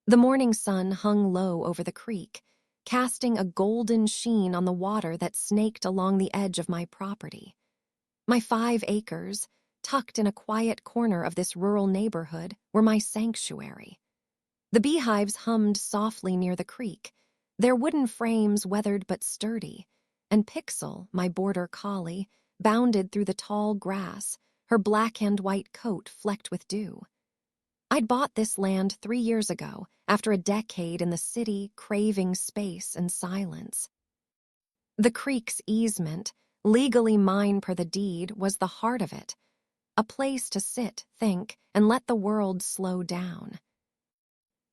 The morning sun hung low over the creek, casting a golden sheen on the water that snaked along the edge of my property. My 5 acres, tucked in a quiet corner of this rural neighborhood, were my sanctuary. The beehives hummed softly near the creek, their wooden frames weathered but sturdy, and Pixel, my border collie, bounded through the tall grass, her black and white coat flecked with dew. I'd bought this land 3 years ago, after a decade in the city craving space and silence. The creek's easement, legally mine per the deed, was the heart of it, a place to sit, think, and let the world slow down.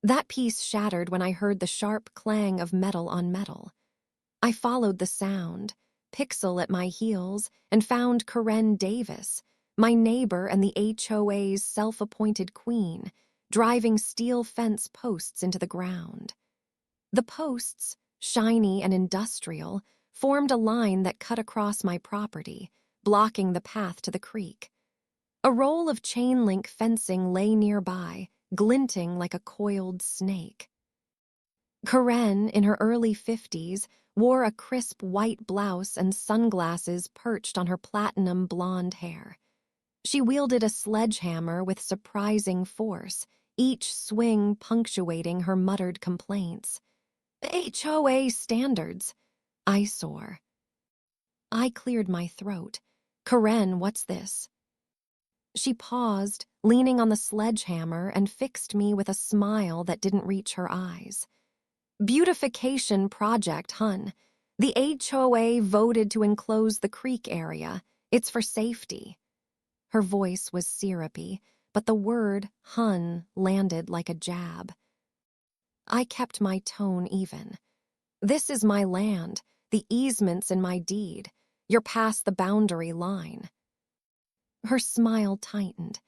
That peace shattered when I heard the sharp clang of metal on metal. I followed the sound, Pixel at my heels, and found Karen Davis, my neighbor and the HOA's self-appointed queen, driving steel fence posts into the ground. The posts, shiny and industrial, formed a line that cut across my property, blocking the path to the creek. A roll of chain-link fencing lay nearby, glinting like a coiled snake. Karen, in her early 50s, wore a crisp white blouse and sunglasses perched on her platinum blonde hair. She wielded a sledgehammer with surprising force, each swing punctuating her muttered complaints. HOA standards, eyesore. I cleared my throat. Karen, what's this? She paused, leaning on the sledgehammer, and fixed me with a smile that didn't reach her eyes. Beautification project, hun. The HOA voted to enclose the creek area. It's for safety. Her voice was syrupy, but the word hun landed like a jab. I kept my tone even. This is my land, the easement's in my deed. You're past the boundary line. Her smile tightened.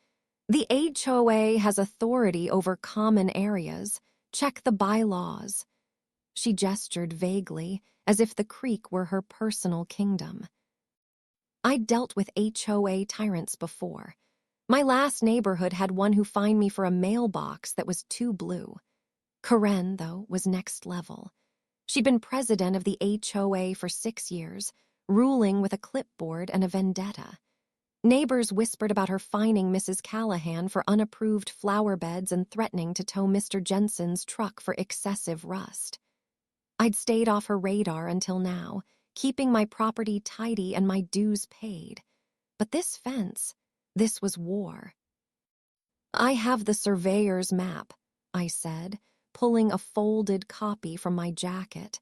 The HOA has authority over common areas. Check the bylaws. She gestured vaguely, as if the creek were her personal kingdom. I'd dealt with HOA tyrants before. My last neighborhood had one who fined me for a mailbox that was too blue. Karen, though, was next level. She'd been president of the HOA for 6 years, ruling with a clipboard and a vendetta. Neighbors whispered about her fining Mrs. Callahan for unapproved flower beds and threatening to tow Mr. Jensen's truck for excessive rust. I'd stayed off her radar until now, keeping my property tidy and my dues paid. But this fence, this was war. I have the surveyor's map, I said, pulling a folded copy from my jacket.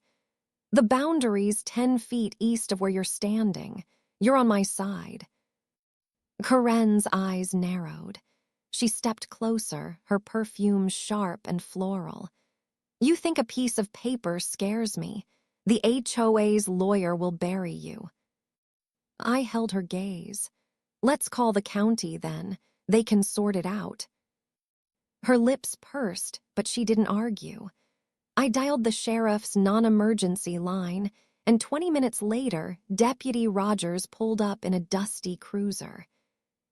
The boundary's 10 feet east of where you're standing. You're on my side. Karen's eyes narrowed. She stepped closer, her perfume sharp and floral. You think a piece of paper scares me. The HOA's lawyer will bury you. I held her gaze. Let's call the county, then. They can sort it out. Her lips pursed, but she didn't argue. I dialed the sheriff's non-emergency line, and 20 minutes later, Deputy Rogers pulled up in a dusty cruiser.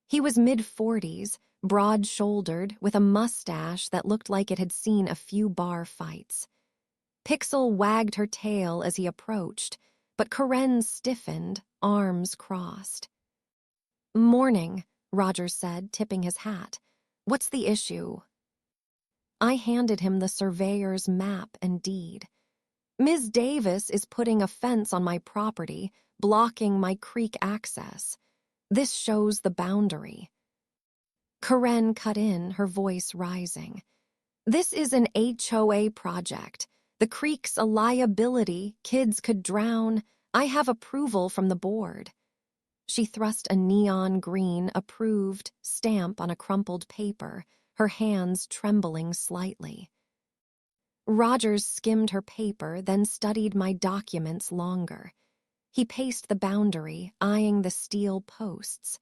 He was mid-40s, broad-shouldered, with a mustache that looked like it had seen a few bar fights. Pixel wagged her tail as he approached, but Karen stiffened, arms crossed. Morning, Rogers said, tipping his hat. What's the issue? I handed him the surveyor's map and deed. Ms. Davis is putting a fence on my property, blocking my creek access. This shows the boundary. Karen cut in, her voice rising. This is an HOA project. The creek's a liability, kids could drown. I have approval from the board. She thrust a neon green approved stamp on a crumpled paper, her hands trembling slightly. Rogers skimmed her paper, then studied my documents longer. He paced the boundary, eyeing the steel posts.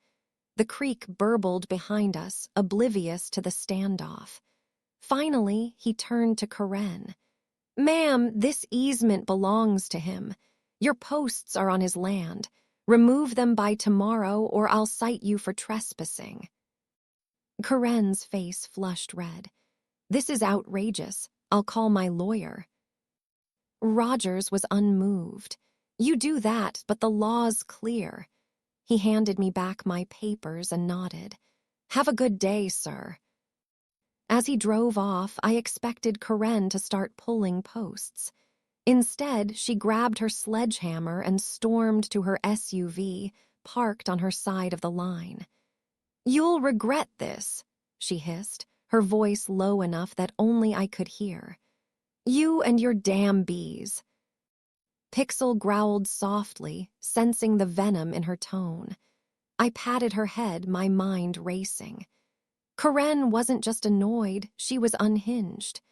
The creek burbled behind us, oblivious to the standoff. Finally, he turned to Karen. Ma'am, this easement belongs to him. Your posts are on his land. Remove them by tomorrow, or I'll cite you for trespassing. Karen's face flushed red. This is outrageous. I'll call my lawyer." Rogers was unmoved. "You do that, but the law's clear." He handed me back my papers and nodded. "Have a good day, sir." As he drove off, I expected Karen to start pulling posts. Instead, she grabbed her sledgehammer and stormed to her SUV, parked on her side of the line. "You'll regret this," she hissed, her voice low enough that only I could hear. "You and your damn bees." Pixel growled softly, sensing the venom in her tone. I patted her head, my mind racing. Karen wasn't just annoyed, she was unhinged.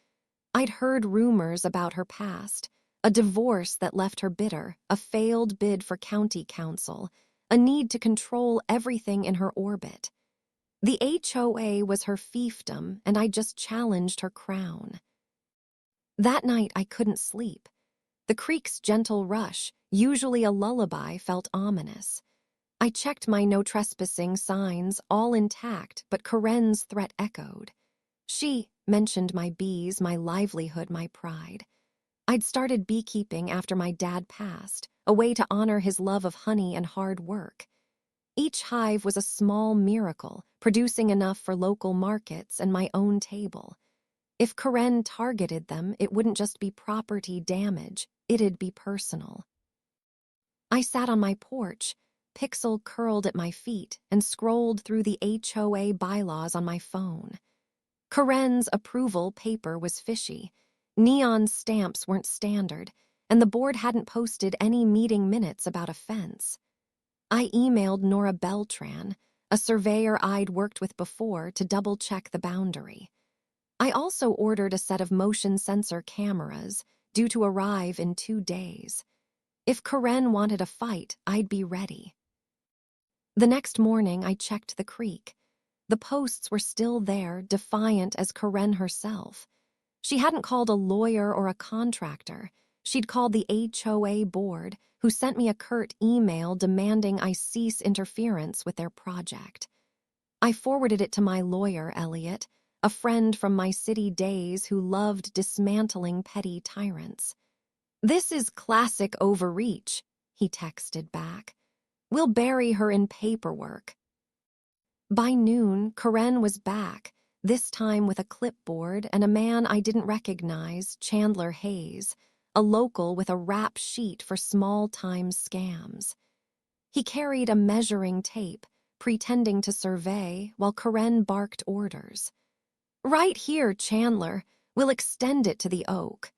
I'd heard rumors about her past, a divorce that left her bitter, a failed bid for county council, a need to control everything in her orbit. The HOA was her fiefdom, and I just challenged her crown. That night I couldn't sleep. The creek's gentle rush, usually a lullaby, felt ominous. I checked my no trespassing signs, all intact, but Karen's threat echoed. She mentioned my bees, my livelihood, my pride. I'd started beekeeping after my dad passed, a way to honor his love of honey and hard work. Each hive was a small miracle, producing enough for local markets and my own table. If Karen targeted them, it wouldn't just be property damage, it'd be personal. I sat on my porch, Pixel curled at my feet, and scrolled through the HOA bylaws on my phone. Karen's approval paper was fishy. Neon stamps weren't standard, and the board hadn't posted any meeting minutes about a fence. I emailed Nora Beltran, a surveyor I'd worked with before, to double-check the boundary. I also ordered a set of motion sensor cameras, due to arrive in 2 days. If Karen wanted a fight, I'd be ready. The next morning, I checked the creek. The posts were still there, defiant as Karen herself. She hadn't called a lawyer or a contractor. She'd called the HOA board, who sent me a curt email demanding I cease interference with their project. I forwarded it to my lawyer, Elliot, a friend from my city days who loved dismantling petty tyrants. "This is classic overreach," he texted back. "We'll bury her in paperwork." By noon, Karen was back, this time with a clipboard and a man I didn't recognize, Chandler Hayes, a local with a rap sheet for small-time scams. He carried a measuring tape, pretending to survey, while Karen barked orders. "Right here, Chandler. We'll extend it to the oak."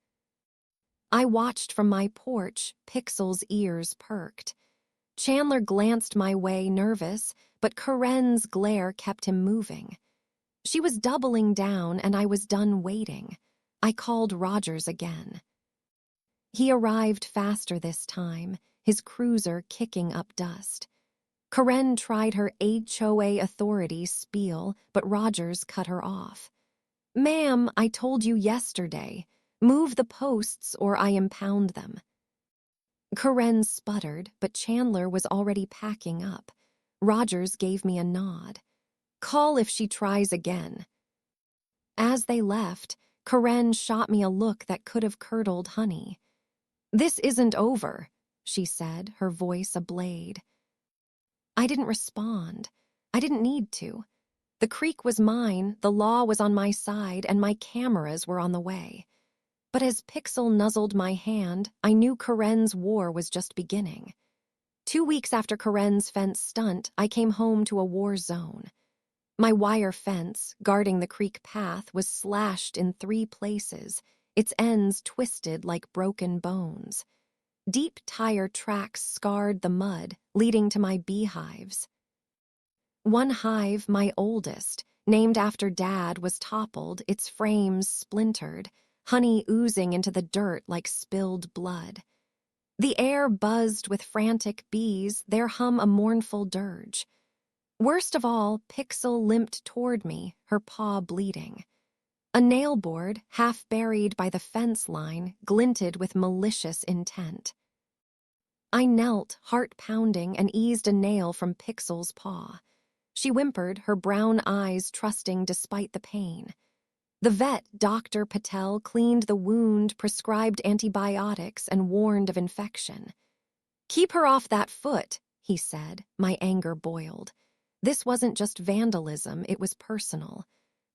I watched from my porch, Pixel's ears perked. Chandler glanced my way, nervous, but Karen's glare kept him moving. She was doubling down, and I was done waiting. I called Rogers again. He arrived faster this time, his cruiser kicking up dust. Karen tried her HOA authority spiel, but Rogers cut her off. "Ma'am, I told you yesterday. Move the posts or I impound them." Karen sputtered, but Chandler was already packing up. Rogers gave me a nod. "Call if she tries again." As they left, Karen shot me a look that could have curdled honey. "This isn't over," she said, her voice a blade. I didn't respond. I didn't need to. The creek was mine, the law was on my side, and my cameras were on the way. But as Pixel nuzzled my hand, I knew Karen's war was just beginning. 2 weeks after Karen's fence stunt, I came home to a war zone. My wire fence, guarding the creek path, was slashed in 3 places, its ends twisted like broken bones. Deep tire tracks scarred the mud, leading to my beehives. One hive, my oldest, named after Dad, was toppled, its frames splintered, honey oozing into the dirt like spilled blood. The air buzzed with frantic bees, their hum a mournful dirge. Worst of all, Pixel limped toward me, her paw bleeding. A nail board, half buried by the fence line, glinted with malicious intent. I knelt, heart pounding, and eased a nail from Pixel's paw. She whimpered, her brown eyes trusting despite the pain. The vet, Dr. Patel, cleaned the wound, prescribed antibiotics, and warned of infection. "Keep her off that foot," he said. My anger boiled. This wasn't just vandalism, it was personal.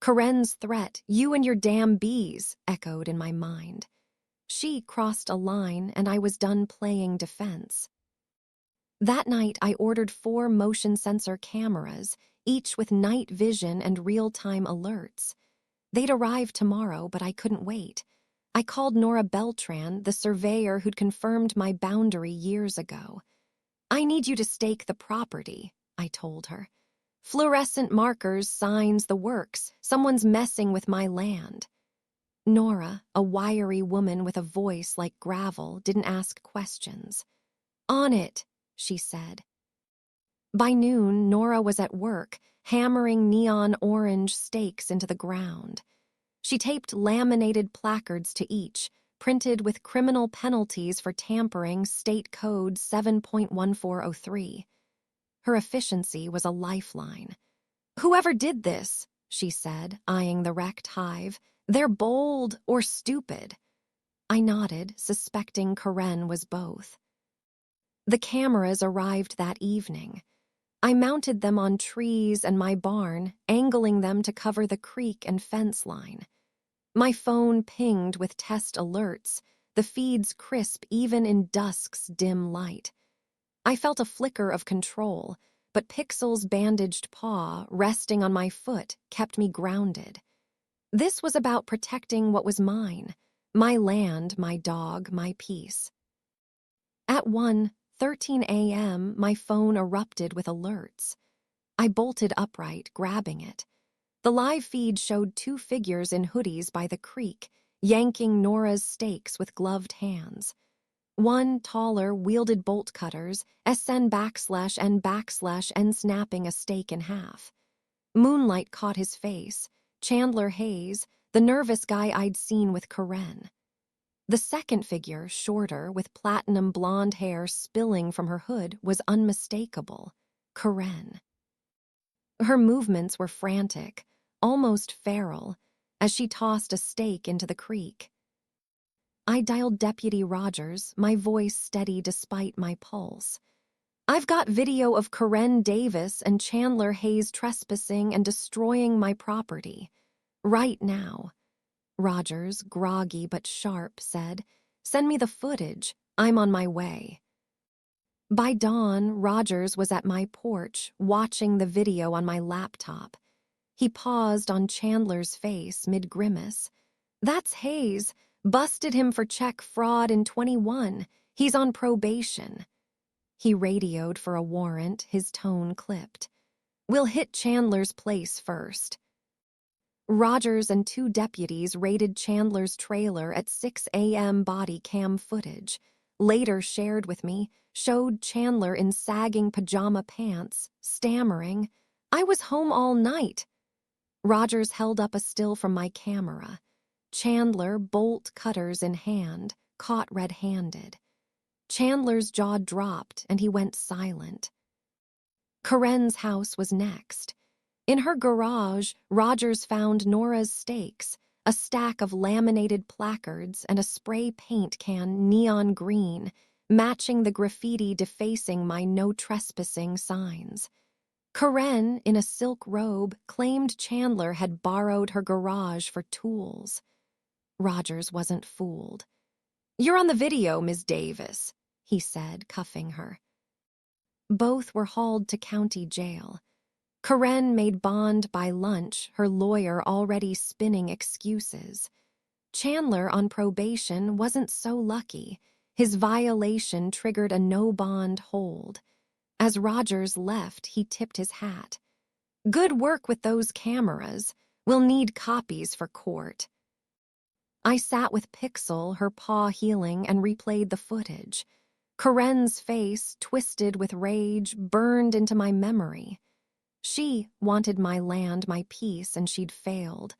Corinne's threat, "You and your damn bees," echoed in my mind. She crossed a line, and I was done playing defense. That night, I ordered 4 motion sensor cameras, each with night vision and real-time alerts. They'd arrive tomorrow, but I couldn't wait. I called Nora Beltran, the surveyor who'd confirmed my boundary years ago. "I need you to stake the property," I told her. "Fluorescent markers, signs, the works. Someone's messing with my land." Nora, a wiry woman with a voice like gravel, didn't ask questions. "On it," she said. By noon, Nora was at work, hammering neon orange stakes into the ground. She taped laminated placards to each, printed with criminal penalties for tampering State Code 7.1403. Her efficiency was a lifeline. "Whoever did this," she said, eyeing the wrecked hive, "they're bold or stupid." I nodded, suspecting Corinne was both. The cameras arrived that evening. I mounted them on trees and my barn, angling them to cover the creek and fence line. My phone pinged with test alerts, the feeds crisp even in dusk's dim light. I felt a flicker of control, but Pixel's bandaged paw, resting on my foot, kept me grounded. This was about protecting what was mine, my land, my dog, my peace. At 1:13 a.m., my phone erupted with alerts. I bolted upright, grabbing it. The live feed showed 2 figures in hoodies by the creek, yanking Nora's stakes with gloved hands. One, taller, wielded bolt cutters, SN_N_N snapping a stake in half. Moonlight caught his face, Chandler Hayes, the nervous guy I'd seen with Corinne. The second figure, shorter, with platinum blonde hair spilling from her hood, was unmistakable. Corinne. Her movements were frantic, almost feral, as she tossed a stake into the creek. I dialed Deputy Rogers, my voice steady despite my pulse. "I've got video of Corinne Davis and Chandler Hayes trespassing and destroying my property. Right now." Rogers, groggy but sharp, said, "Send me the footage. I'm on my way." By dawn, Rogers was at my porch, watching the video on my laptop. He paused on Chandler's face mid-grimace. "That's Hayes. Busted him for check fraud in 21. He's on probation." He radioed for a warrant, his tone clipped. "We'll hit Chandler's place first." Rogers and 2 deputies raided Chandler's trailer at 6 a.m. body cam footage, later shared with me, showed Chandler in sagging pajama pants, stammering, "I was home all night." Rogers held up a still from my camera. Chandler, bolt cutters in hand, caught red-handed. Chandler's jaw dropped and he went silent. Corinne's house was next. In her garage, Rogers found Nora's stakes, a stack of laminated placards and a spray paint can neon green, matching the graffiti defacing my no trespassing signs. Corinne, in a silk robe, claimed Chandler had borrowed her garage for tools. Rogers wasn't fooled. "You're on the video, Ms. Davis," he said, cuffing her. Both were hauled to county jail. Corinne made bond by lunch, her lawyer already spinning excuses. Chandler, on probation, wasn't so lucky. His violation triggered a no-bond hold. As Rogers left, he tipped his hat. "Good work with those cameras. We'll need copies for court." I sat with Pixel, her paw healing, and replayed the footage. Corinne's face, twisted with rage, burned into my memory. She wanted my land, my peace, and she'd failed.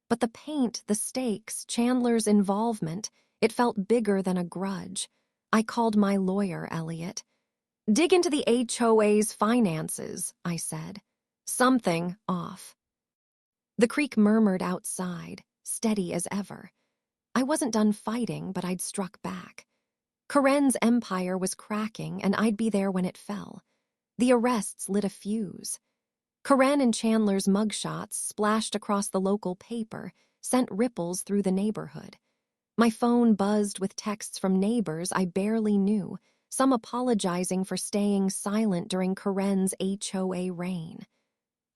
But the paint, the stakes, Chandler's involvement, it felt bigger than a grudge. I called my lawyer, Elliot. "Dig into the HOA's finances," I said. "Something off." The creek murmured outside. steady as ever. I wasn't done fighting, but I'd struck back. Karen's empire was cracking, and I'd be there when it fell. The arrests lit a fuse. Karen and Chandler's mugshots splashed across the local paper, sent ripples through the neighborhood. My phone buzzed with texts from neighbors I barely knew, some apologizing for staying silent during Karen's HOA reign.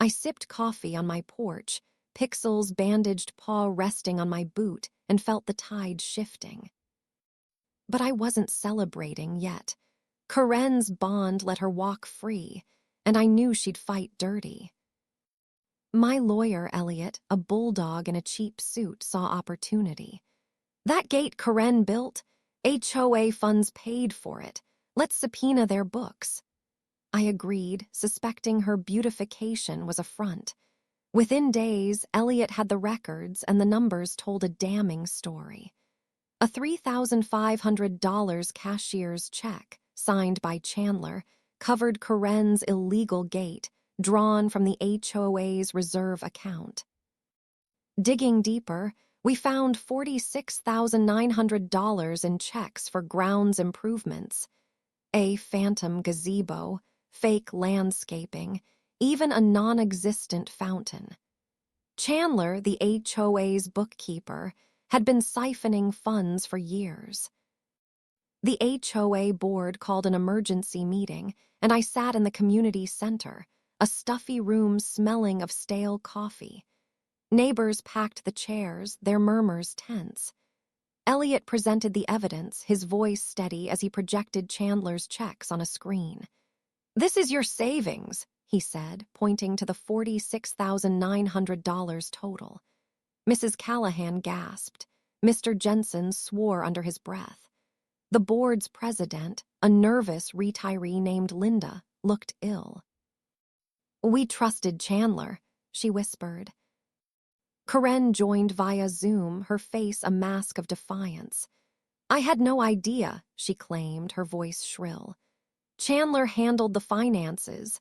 I sipped coffee on my porch, Pixel's bandaged paw resting on my boot, and felt the tide shifting. But I wasn't celebrating yet. Karen's bond let her walk free, and I knew she'd fight dirty. My lawyer, Elliot, a bulldog in a cheap suit, saw opportunity. That gate Karen built, HOA funds paid for it. Let's subpoena their books. I agreed, suspecting her beautification was a front. Within days, Elliot had the records, and the numbers told a damning story. A $3,500 cashier's check, signed by Chandler, covered Karen's illegal gate, drawn from the HOA's reserve account. Digging deeper, we found $46,900 in checks for grounds improvements, a phantom gazebo, fake landscaping, even a non-existent fountain. Chandler, the HOA's bookkeeper, had been siphoning funds for years. The HOA board called an emergency meeting, and I sat in the community center, a stuffy room smelling of stale coffee. Neighbors packed the chairs, their murmurs tense. Elliot presented the evidence, his voice steady as he projected Chandler's checks on a screen. "This is your savings," he said, pointing to the $46,900 total. Mrs. Callahan gasped. Mr. Jensen swore under his breath. The board's president, a nervous retiree named Linda, looked ill. "We trusted Chandler," she whispered. Karen joined via Zoom, her face a mask of defiance. "I had no idea," she claimed, her voice shrill. "Chandler handled the finances."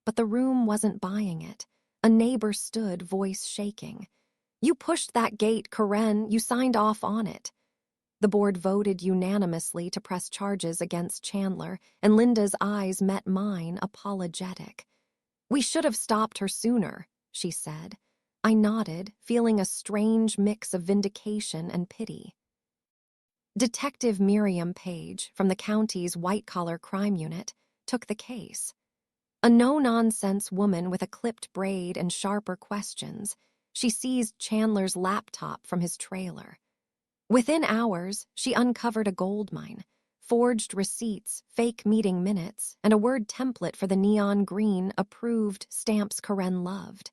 But the room wasn't buying it. A neighbor stood, voice shaking. "You pushed that gate, Karen. You signed off on it." The board voted unanimously to press charges against Chandler, and Linda's eyes met mine, apologetic. "We should have stopped her sooner," she said. I nodded, feeling a strange mix of vindication and pity. Detective Miriam Page, from the county's white-collar crime unit, took the case. A no-nonsense woman with a clipped braid and sharper questions, she seized Chandler's laptop from his trailer. Within hours, she uncovered a gold mine, forged receipts, fake meeting minutes, and a word template for the neon green, approved stamps Karen loved.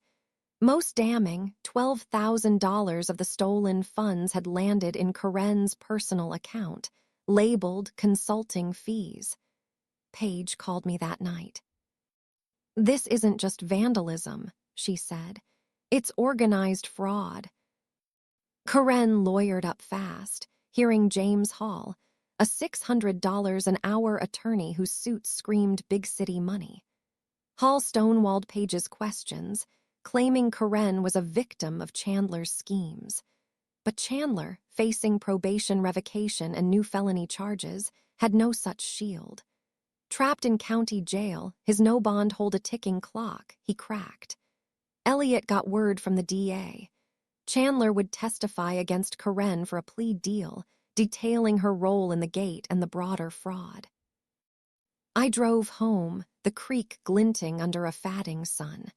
Most damning, $12,000 of the stolen funds had landed in Karen's personal account, labeled consulting fees. Page called me that night. "This isn't just vandalism," she said. "It's organized fraud." Karen lawyered up fast, hearing James Hall, a $600 an hour attorney whose suit screamed big city money. Hall stonewalled Page's questions, claiming Karen was a victim of Chandler's schemes. But Chandler, facing probation revocation and new felony charges, had no such shield. Trapped in county jail, his no bond hold a ticking clock, he cracked. Elliot got word from the DA. Chandler would testify against Karen for a plea deal, detailing her role in the gate and the broader fraud. I drove home, the creek glinting under a fatting sun.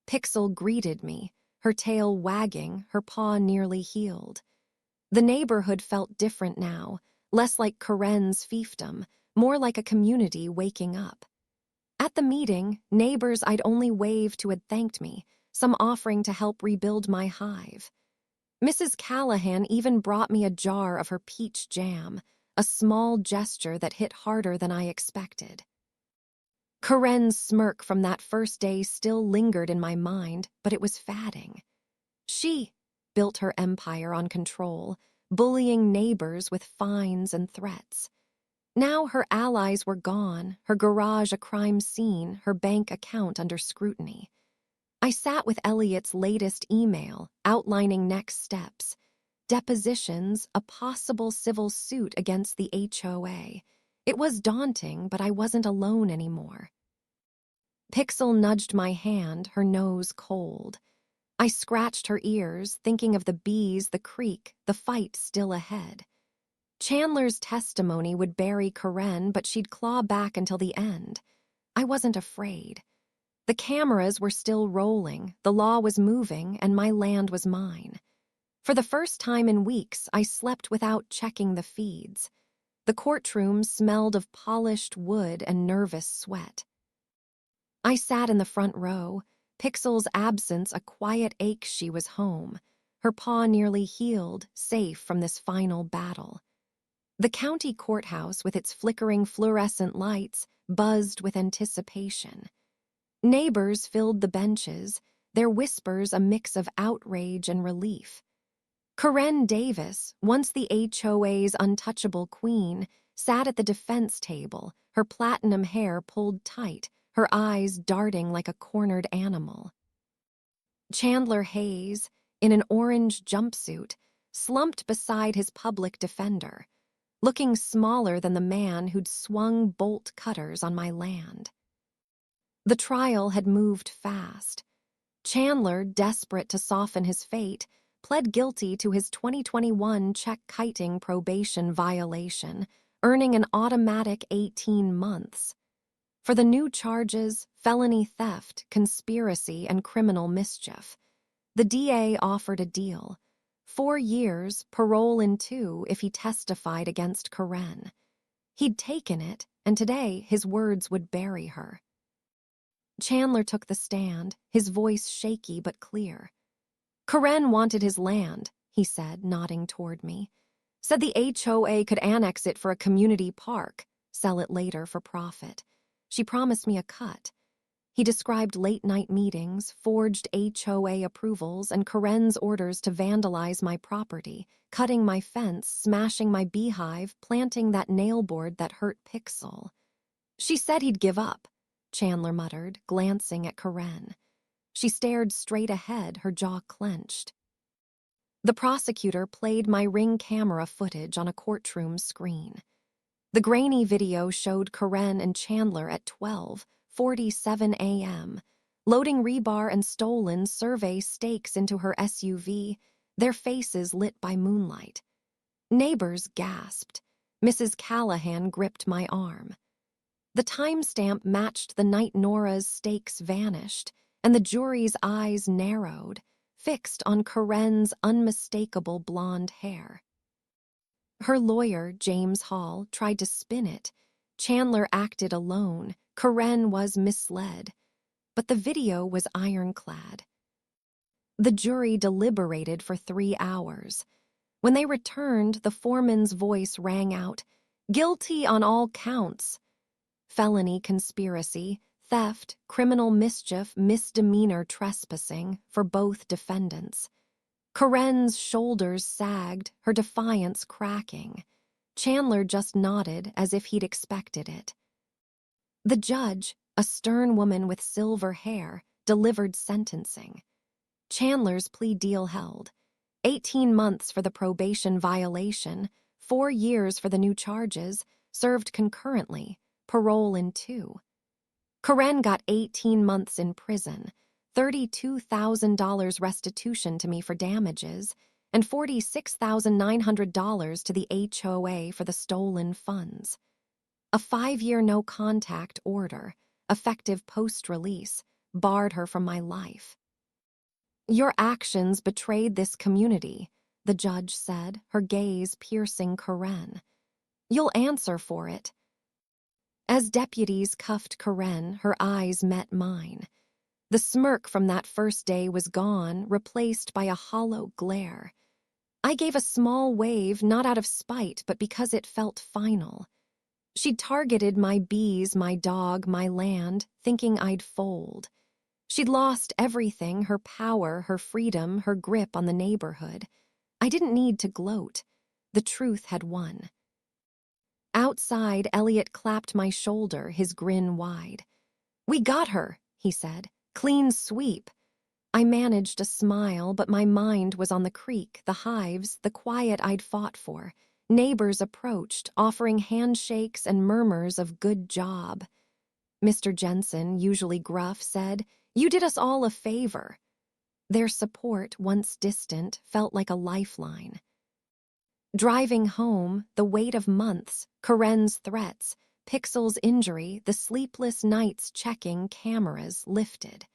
Pixel greeted me, her tail wagging, her paw nearly healed. The neighborhood felt different now, less like Karen's fiefdom, more like a community waking up. At the meeting, neighbors I'd only waved to had thanked me, some offering to help rebuild my hive. Mrs. Callahan even brought me a jar of her peach jam, a small gesture that hit harder than I expected. Karen's smirk from that first day still lingered in my mind, but it was fading. She built her empire on control, bullying neighbors with fines and threats. Now her allies were gone, her garage a crime scene, her bank account under scrutiny. I sat with Elliot's latest email outlining next steps, depositions, a possible civil suit against the HOA. It was daunting, but I wasn't alone anymore. Pixel nudged my hand, her nose cold. I scratched her ears, thinking of the bees, the creek, the fight still ahead. Chandler's testimony would bury Karen, but she'd claw back until the end. I wasn't afraid. The cameras were still rolling, the law was moving, and my land was mine. For the first time in weeks, I slept without checking the feeds. The courtroom smelled of polished wood and nervous sweat. I sat in the front row, Pixel's absence a quiet ache. She was home, her paw nearly healed, safe from this final battle. The county courthouse, with its flickering fluorescent lights, buzzed with anticipation. Neighbors filled the benches, their whispers a mix of outrage and relief. Karen Davis, once the HOA's untouchable queen, sat at the defense table, her platinum hair pulled tight, her eyes darting like a cornered animal. Chandler Hayes, in an orange jumpsuit, slumped beside his public defender, looking smaller than the man who'd swung bolt cutters on my land. The trial had moved fast. Chandler, desperate to soften his fate, pled guilty to his 2021 check-kiting probation violation, earning an automatic 18 months. For the new charges, felony theft, conspiracy, and criminal mischief, the DA offered a deal: 4 years, parole in 2 if he testified against Karen. He'd taken it, and today his words would bury her. Chandler took the stand, his voice shaky but clear. Karen wanted his land, he said, nodding toward me. Said the HOA could annex it for a community park, sell it later for profit. She promised me a cut. He described late-night meetings, forged HOA approvals, and Karen's orders to vandalize my property, cutting my fence, smashing my beehive, planting that nailboard that hurt Pixel. She said he'd give up, Chandler muttered, glancing at Karen. She stared straight ahead, her jaw clenched. The prosecutor played my Ring camera footage on a courtroom screen. The grainy video showed Karen and Chandler at 12:47 a.m., loading rebar and stolen survey stakes into her SUV, their faces lit by moonlight. Neighbors gasped. Mrs. Callahan gripped my arm. The timestamp matched the night Nora's stakes vanished, and the jury's eyes narrowed, fixed on Karen's unmistakable blonde hair. Her lawyer, James Hall, tried to spin it. Chandler acted alone. Karen was misled. But the video was ironclad. The jury deliberated for 3 hours. When they returned, the foreman's voice rang out, "Guilty on all counts." Felony conspiracy, theft, criminal mischief, misdemeanor trespassing for both defendants. Karen's shoulders sagged, her defiance cracking. Chandler just nodded as if he'd expected it. The judge, a stern woman with silver hair, delivered sentencing. Chandler's plea deal held: 18 months for the probation violation, 4 years for the new charges, served concurrently, parole in 2. Karen got 18 months in prison, $32,000 restitution to me for damages, and $46,900 to the HOA for the stolen funds. A 5-year no-contact order, effective post-release, barred her from my life. "Your actions betrayed this community," the judge said, her gaze piercing Karen. "You'll answer for it." As deputies cuffed Karen, her eyes met mine. The smirk from that first day was gone, replaced by a hollow glare. I gave a small wave, not out of spite, but because it felt final. She'd targeted my bees, my dog, my land, thinking I'd fold. She'd lost everything, her power, her freedom, her grip on the neighborhood. I didn't need to gloat. The truth had won. Outside, Elliot clapped my shoulder, his grin wide. "We got her," he said. "Clean sweep." I managed a smile, but my mind was on the creek, the hives, the quiet I'd fought for. Neighbors approached, offering handshakes and murmurs of good job. Mr. Jensen, usually gruff, said, "You did us all a favor." Their support, once distant, felt like a lifeline. Driving home, the weight of months, Karen's threats, Pixel's injury, the sleepless nights checking cameras lifted.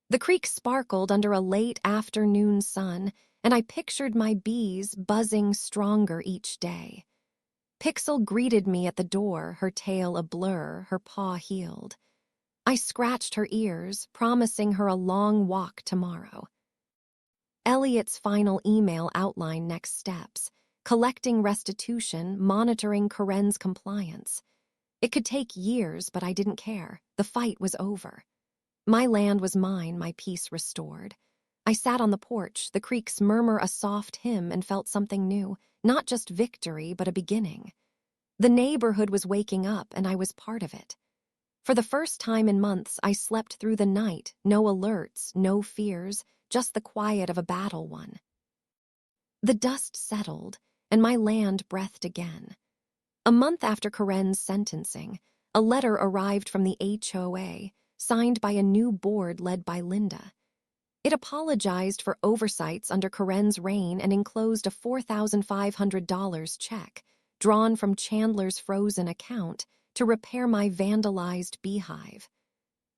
The creek sparkled under a late afternoon sun, and I pictured my bees buzzing stronger each day. Pixel greeted me at the door, her tail a blur, her paw healed. I scratched her ears, promising her a long walk tomorrow. Elliot's final email outlined next steps: collecting restitution, monitoring Karen's compliance. It could take years, but I didn't care. The fight was over. My land was mine, my peace restored. I sat on the porch, the creeks murmur a soft hymn, and felt something new, not just victory, but a beginning. The neighborhood was waking up, and I was part of it. For the first time in months, I slept through the night, no alerts, no fears, just the quiet of a battle won. The dust settled, and my land breathed again. A month after Karen's sentencing, a letter arrived from the HOA, signed by a new board led by Linda. It apologized for oversights under Karen's reign and enclosed a $4,500 check, drawn from Chandler's frozen account, to repair my vandalized beehive.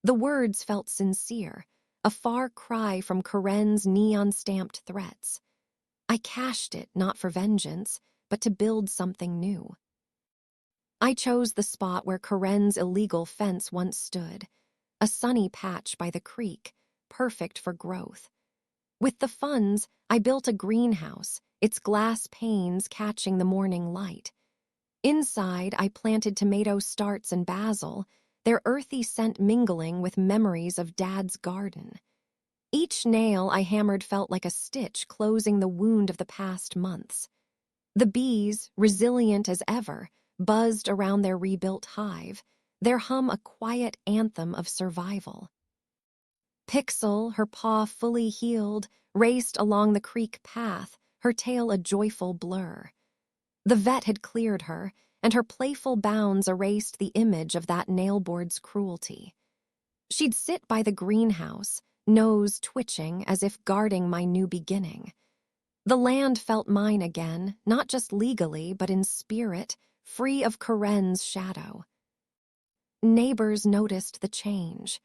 The words felt sincere, a far cry from Karen's neon-stamped threats. I cashed it not for vengeance, but to build something new. I chose the spot where Karen's illegal fence once stood, a sunny patch by the creek, perfect for growth. With the funds, I built a greenhouse, its glass panes catching the morning light. Inside, I planted tomato starts and basil, their earthy scent mingling with memories of Dad's garden. Each nail I hammered felt like a stitch closing the wound of the past months. The bees, resilient as ever, buzzed around their rebuilt hive, their hum a quiet anthem of survival. Pixel, her paw fully healed, raced along the creek path, her tail a joyful blur. The vet had cleared her, and her playful bounds erased the image of that nailboard's cruelty. She'd sit by the greenhouse, nose twitching as if guarding my new beginning. The land felt mine again, not just legally, but in spirit, free of Karen's shadow. Neighbors noticed the change.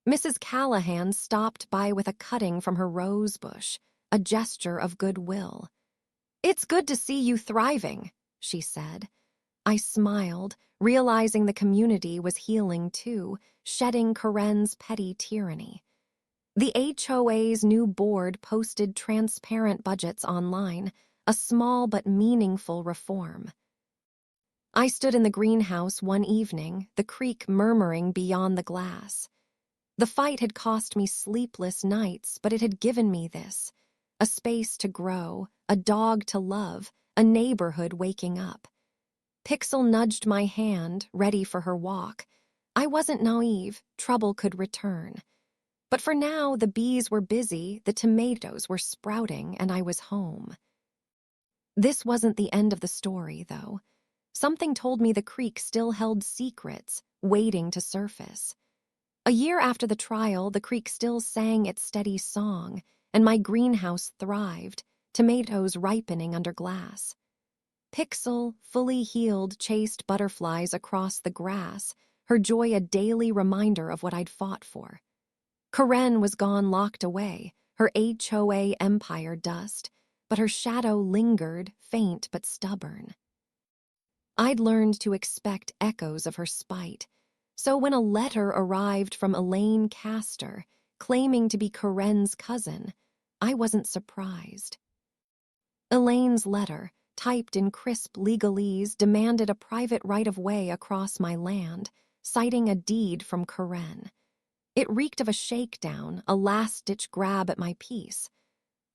Mrs. Callahan stopped by with a cutting from her rose bush, a gesture of goodwill. "It's good to see you thriving," she said. I smiled, realizing the community was healing too, shedding Karen's petty tyranny. The HOA's new board posted transparent budgets online, a small but meaningful reform. I stood in the greenhouse one evening, the creek murmuring beyond the glass. The fight had cost me sleepless nights, but it had given me this: a space to grow, a dog to love, a neighborhood waking up. Pixel nudged my hand, ready for her walk. I wasn't naive, trouble could return. But for now, the bees were busy, the tomatoes were sprouting, and I was home. This wasn't the end of the story, though. Something told me the creek still held secrets, waiting to surface. A year after the trial, the creek still sang its steady song, and my greenhouse thrived, tomatoes ripening under glass. Pixel, fully healed, chased butterflies across the grass, her joy a daily reminder of what I'd fought for. Karen was gone, locked away, her HOA empire dust, but her shadow lingered, faint but stubborn. I'd learned to expect echoes of her spite, so when a letter arrived from Elaine Castor, claiming to be Karen's cousin, I wasn't surprised. Elaine's letter, typed in crisp legalese, demanded a private right-of-way across my land, citing a deed from Karen. It reeked of a shakedown, a last-ditch grab at my peace.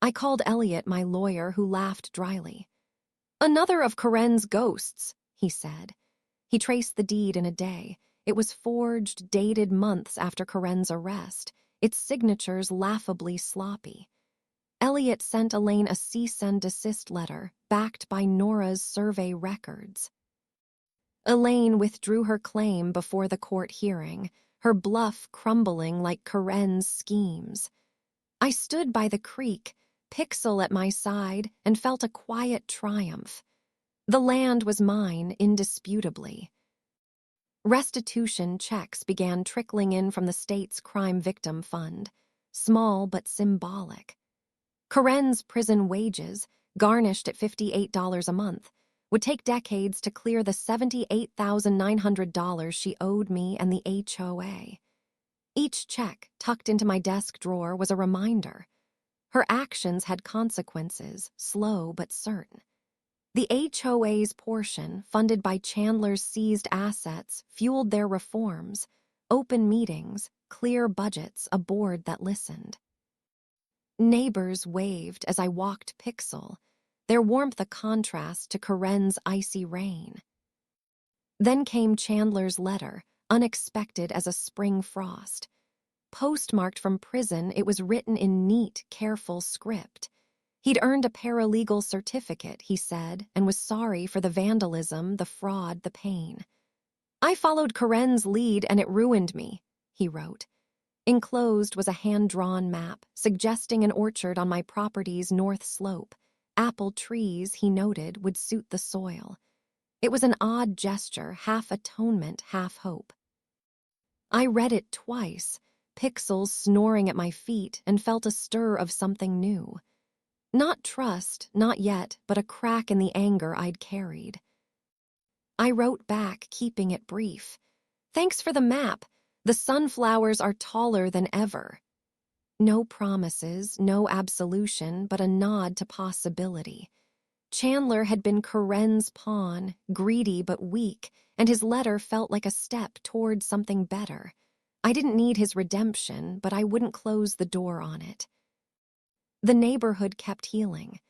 I called Elliot, my lawyer, who laughed dryly. "Another of Karen's ghosts," he said. He traced the deed in a day. It was forged, dated months after Karen's arrest. its signatures laughably sloppy. Elliot sent Elaine a cease and desist letter, backed by Nora's survey records. Elaine withdrew her claim before the court hearing, her bluff crumbling like Karen's schemes. I stood by the creek, Pixel at my side, and felt a quiet triumph. The land was mine, indisputably. Restitution checks began trickling in from the state's crime victim fund, small but symbolic. Karen's prison wages, garnished at $58 a month, would take decades to clear the $78,900 she owed me and the HOA. Each check tucked into my desk drawer was a reminder. Her actions had consequences, slow but certain. The HOA's portion, funded by Chandler's seized assets, fueled their reforms, open meetings, clear budgets, a board that listened. Neighbors waved as I walked Pixel, their warmth a contrast to Karen's icy rain. Then came Chandler's letter, unexpected as a spring frost. Postmarked from prison, it was written in neat, careful script. He'd earned a paralegal certificate, he said, and was sorry for the vandalism, the fraud, the pain. I followed Karen's lead and it ruined me, he wrote. Enclosed was a hand-drawn map, suggesting an orchard on my property's north slope. Apple trees, he noted, would suit the soil. It was an odd gesture, half atonement, half hope. I read it twice, Pixels snoring at my feet, and felt a stir of something new. Not trust, not yet, but a crack in the anger I'd carried. I wrote back, keeping it brief. Thanks for the map. The sunflowers are taller than ever. No promises, no absolution, but a nod to possibility. Chandler had been Karen's pawn, greedy but weak, and his letter felt like a step toward something better. I didn't need his redemption, but I wouldn't close the door on it. The neighborhood kept healing.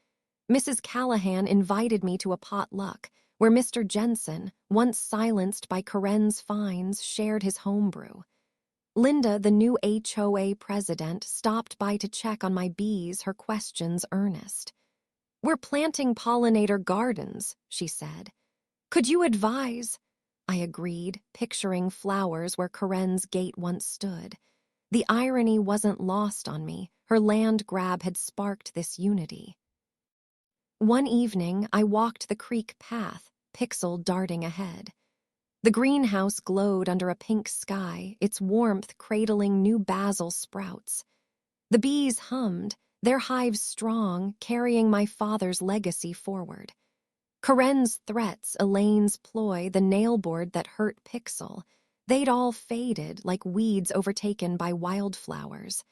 Mrs. Callahan invited me to a potluck, where Mr. Jensen, once silenced by Karen's fines, shared his homebrew. Linda, the new HOA president, stopped by to check on my bees, her questions earnest. We're planting pollinator gardens, she said. Could you advise? I agreed, picturing flowers where Karen's gate once stood. The irony wasn't lost on me. Her land grab had sparked this unity. One evening, I walked the creek path, Pixel darting ahead. The greenhouse glowed under a pink sky, its warmth cradling new basil sprouts. The bees hummed, their hives strong, carrying my father's legacy forward. Karen's threats, Elaine's ploy, the nailboard that hurt Pixel, they'd all faded like weeds overtaken by wildflowers.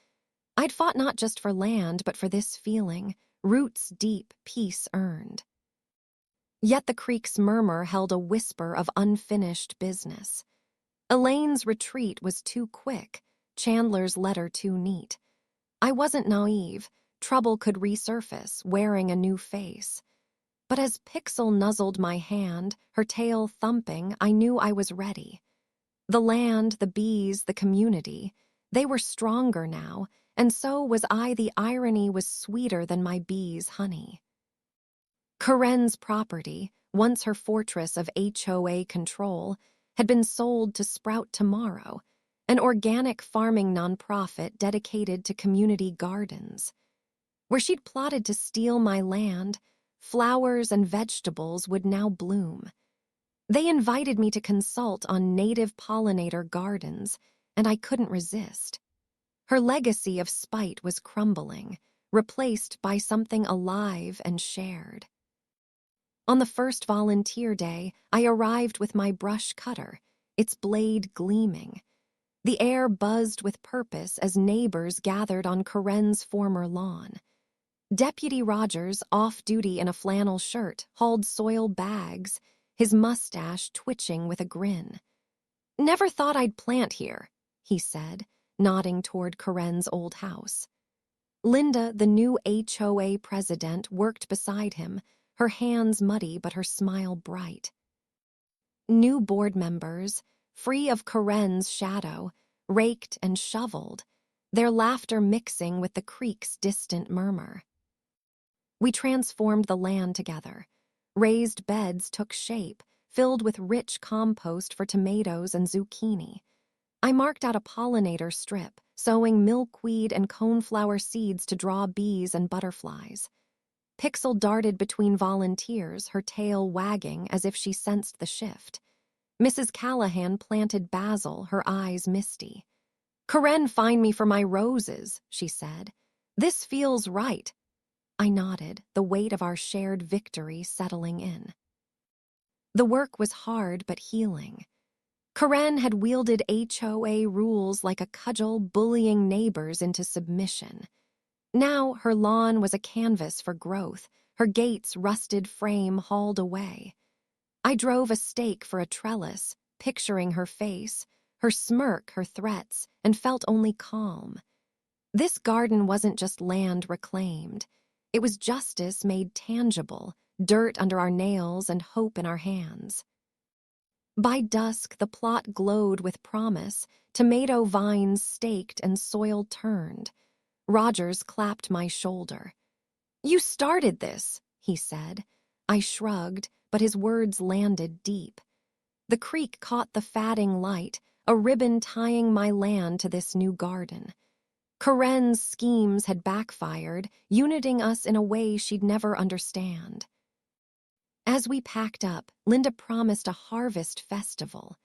I'd fought not just for land, but for this feeling, roots deep, peace earned. Yet the creek's murmur held a whisper of unfinished business. Elaine's retreat was too quick, Chandler's letter too neat. I wasn't naive. Trouble could resurface, wearing a new face. But as Pixel nuzzled my hand, her tail thumping, I knew I was ready. The land, the bees, the community, they were stronger now, and so was I. The irony was sweeter than my bees' honey. Karen's property, once her fortress of HOA control, had been sold to Sprout Tomorrow, an organic farming nonprofit dedicated to community gardens. Where she'd plotted to steal my land, flowers and vegetables would now bloom. They invited me to consult on native pollinator gardens, and I couldn't resist. Her legacy of spite was crumbling, replaced by something alive and shared. On the first volunteer day, I arrived with my brush cutter, its blade gleaming. The air buzzed with purpose as neighbors gathered on Karen's former lawn. Deputy Rogers, off-duty in a flannel shirt, hauled soil bags, his mustache twitching with a grin. "Never thought I'd plant here," he said, nodding toward Karen's old house. Linda, the new HOA president, worked beside him, her hands muddy but her smile bright. New board members, free of Karen's shadow, raked and shoveled. their laughter mixing with the creek's distant murmur. We transformed the land together. Raised beds took shape, filled with rich compost for tomatoes and zucchini. I marked out a pollinator strip, sowing milkweed and coneflower seeds to draw bees and butterflies. Pixel darted between volunteers, her tail wagging as if she sensed the shift. Mrs. Callahan planted basil, her eyes misty. "Karen, find me for my roses," she said. "This feels right." I nodded, the weight of our shared victory settling in. The work was hard but healing. Karen had wielded HOA rules like a cudgel, bullying neighbors into submission. Now her lawn was a canvas for growth, her gate's rusted frame hauled away. I drove a stake for a trellis, picturing her face, her smirk, her threats, and felt only calm. This garden wasn't just land reclaimed. It was justice made tangible, dirt under our nails and hope in our hands. By dusk, the plot glowed with promise, tomato vines staked and soil turned. Rogers clapped my shoulder. "You started this," he said. I shrugged, but his words landed deep. The creek caught the fading light, a ribbon tying my land to this new garden. Karen's schemes had backfired, uniting us in a way she'd never understand. As we packed up, Linda promised a harvest festival.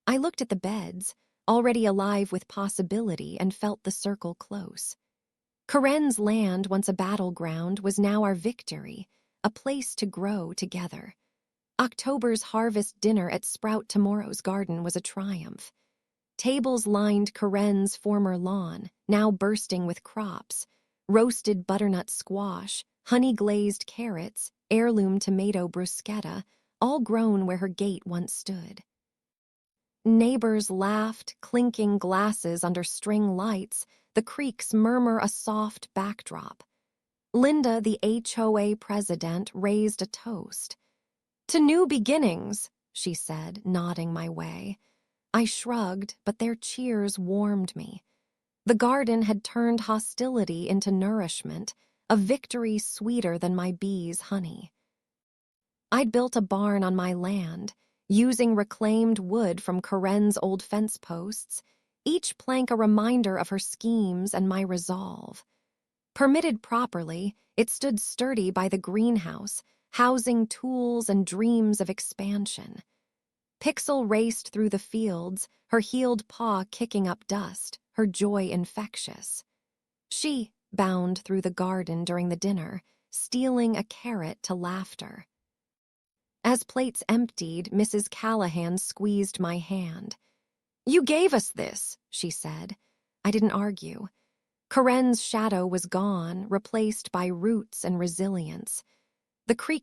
I looked at the beds, already alive with possibility, and felt the circle close. Karen's land, once a battleground, was now our victory, a place to grow together. October's harvest dinner at Sprout Tomorrow's garden was a triumph. Tables lined Karen's former lawn, now bursting with crops, roasted butternut squash, honey-glazed carrots, heirloom tomato bruschetta, all grown where her gate once stood. Neighbors laughed, clinking glasses under string lights, the creek's murmur a soft backdrop. Linda, the HOA president, raised a toast. "To new beginnings," she said, nodding my way. I shrugged, but their cheers warmed me. The garden had turned hostility into nourishment, a victory sweeter than my bees' honey. I'd built a barn on my land, using reclaimed wood from Karen's old fence posts, each plank a reminder of her schemes and my resolve. Permitted properly, it stood sturdy by the greenhouse, housing tools and dreams of expansion. Pixel raced through the fields, her heeled paw kicking up dust, her joy infectious. She bound through the garden during the dinner, stealing a carrot to laughter. As plates emptied, Mrs. Callahan squeezed my hand. "You gave us this," she said. I didn't argue. Karen's shadow was gone, replaced by roots and resilience. The creek